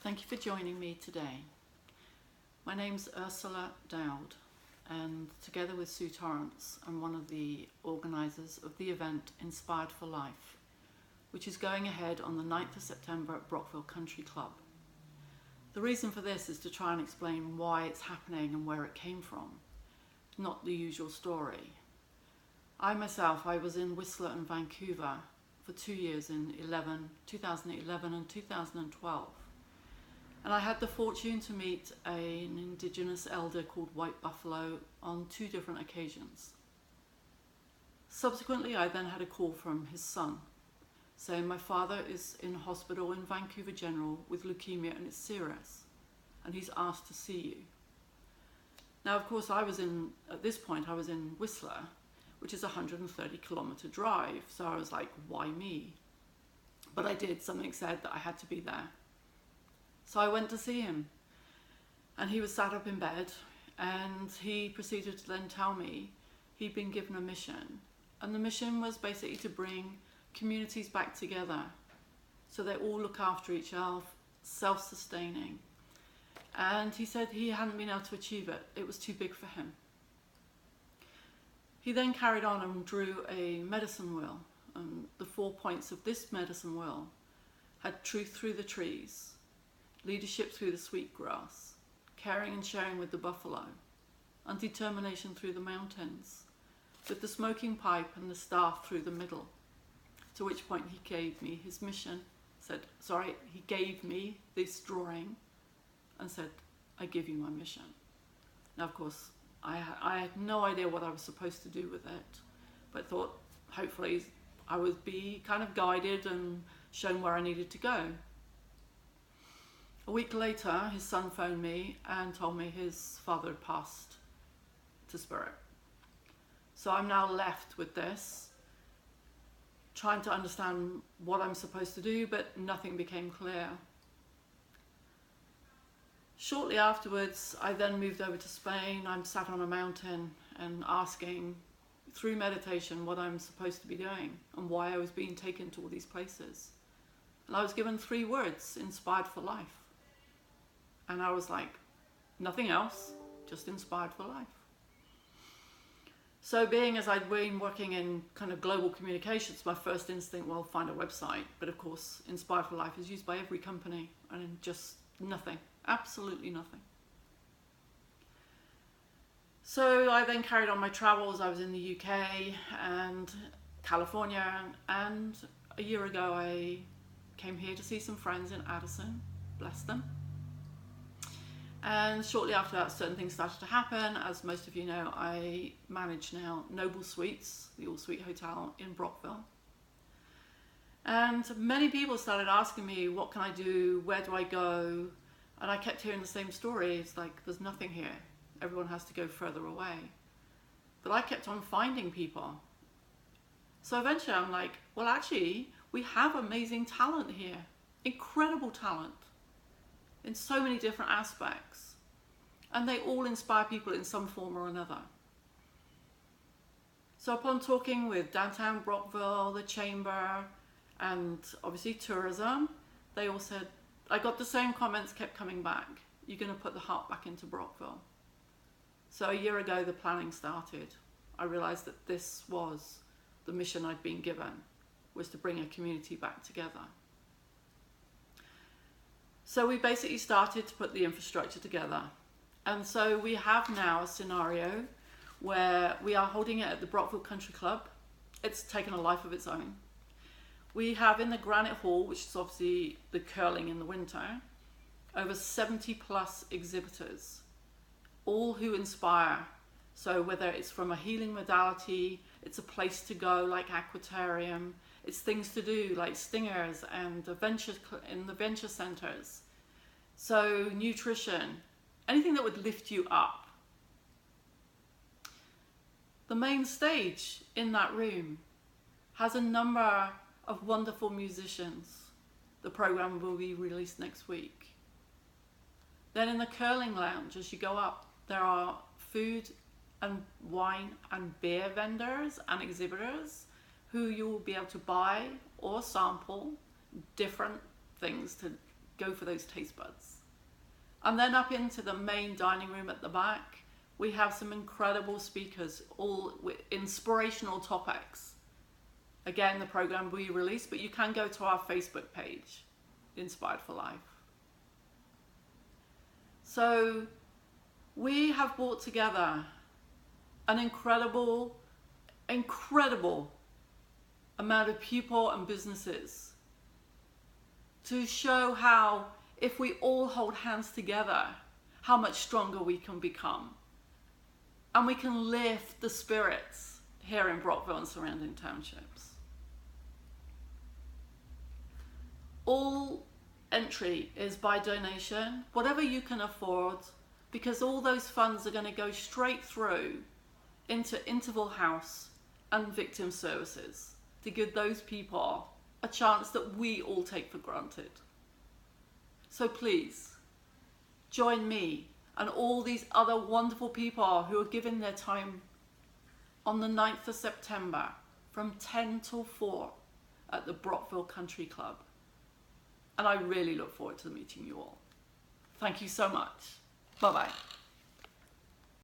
Thank you for joining me today. My name's Ursula Dowd, and together with Sue Torrance, I'm one of the organisers of the event Inspired for Life, which is going ahead on the 9th of September at Brockville Country Club. The reason for this is to try and explain why it's happening and where it came from, not the usual story. I was in Whistler and Vancouver for 2 years in 2011 and 2012. And I had the fortune to meet an Indigenous elder called White Buffalo on 2 different occasions. Subsequently, I then had a call from his son saying my father is in hospital in Vancouver General with leukemia and it's serious, and he's asked to see you. Now, of course, at this point I was in Whistler, which is a 130-kilometre drive, so I was like, why me? But I did, something said that I had to be there. So I went to see him, and he was sat up in bed, and he proceeded to then tell me he'd been given a mission, and the mission was basically to bring communities back together so they all look after each other, self-sustaining. And he said he hadn't been able to achieve it. It was too big for him. He then carried on and drew a medicine wheel, and the 4 points of this medicine wheel had truth through the trees, leadership through the sweet grass, caring and sharing with the buffalo, and determination through the mountains, with the smoking pipe and the staff through the middle. To which point he gave me his mission, he gave me this drawing and said, I give you my mission. Now, of course, I had no idea what I was supposed to do with it, but thought hopefully I would be kind of guided and shown where I needed to go. A week later, his son phoned me and told me his father had passed to spirit. So I'm now left with this, trying to understand what I'm supposed to do, but nothing became clear. Shortly afterwards, I then moved over to Spain. I'm sat on a mountain and asking, through meditation, what I'm supposed to be doing and why I was being taken to all these places. And I was given 3 words, inspired for life. And I was like, nothing else, just inspired for life. So being as I'd been working in kind of global communications, my first instinct, well, find a website. But of course, Inspired for Life is used by every company, and just nothing, absolutely nothing. So I then carried on my travels. I was in the UK and California, and a year ago I came here to see some friends in Addison, bless them. And shortly after that, certain things started to happen. As most of you know, I manage now Noble Suites, the all-suite hotel in Brockville. And many people started asking me, what can I do? Where do I go? And I kept hearing the same story. It's like, there's nothing here. Everyone has to go further away. But I kept on finding people. So eventually I'm like, well, actually, we have amazing talent here. Incredible talent. In so many different aspects, and they all inspire people in some form or another. So upon talking with downtown Brockville, the chamber, and obviously tourism, they all said, I got the same comments kept coming back. You're going to put the heart back into Brockville. So a year ago the planning started. I realized that this was the mission I'd been given, was to bring a community back together. So we basically started to put the infrastructure together. And so we have now a scenario where we are holding it at the Brockville Country Club. It's taken a life of its own. We have in the Granite Hall, which is obviously the curling in the winter, over 70 plus exhibitors, all who inspire. So whether it's from a healing modality, it's a place to go like aquatarium, it's things to do like stingers and in the venture centers. So nutrition, anything that would lift you up. The main stage in that room has a number of wonderful musicians. The program will be released next week. Then in the curling lounge, as you go up, there are food and wine and beer vendors and exhibitors who you will be able to buy or sample different things to go for those taste buds. And then up into the main dining room at the back, we have some incredible speakers, all with inspirational topics. Again, the program will be released, but you can go to our Facebook page, Inspired for Life. So we have brought together an incredible amount of people and businesses to show how, if we all hold hands together, how much stronger we can become. And we can lift the spirits here in Brockville and surrounding townships. All entry is by donation, whatever you can afford, because all those funds are going to go straight through into Interval House and Victim Services to give those people a chance that we all take for granted. So please, join me and all these other wonderful people who are giving their time on the 9th of September from 10 till 4 at the Brockville Country Club. And I really look forward to meeting you all. Thank you so much. Bye-bye.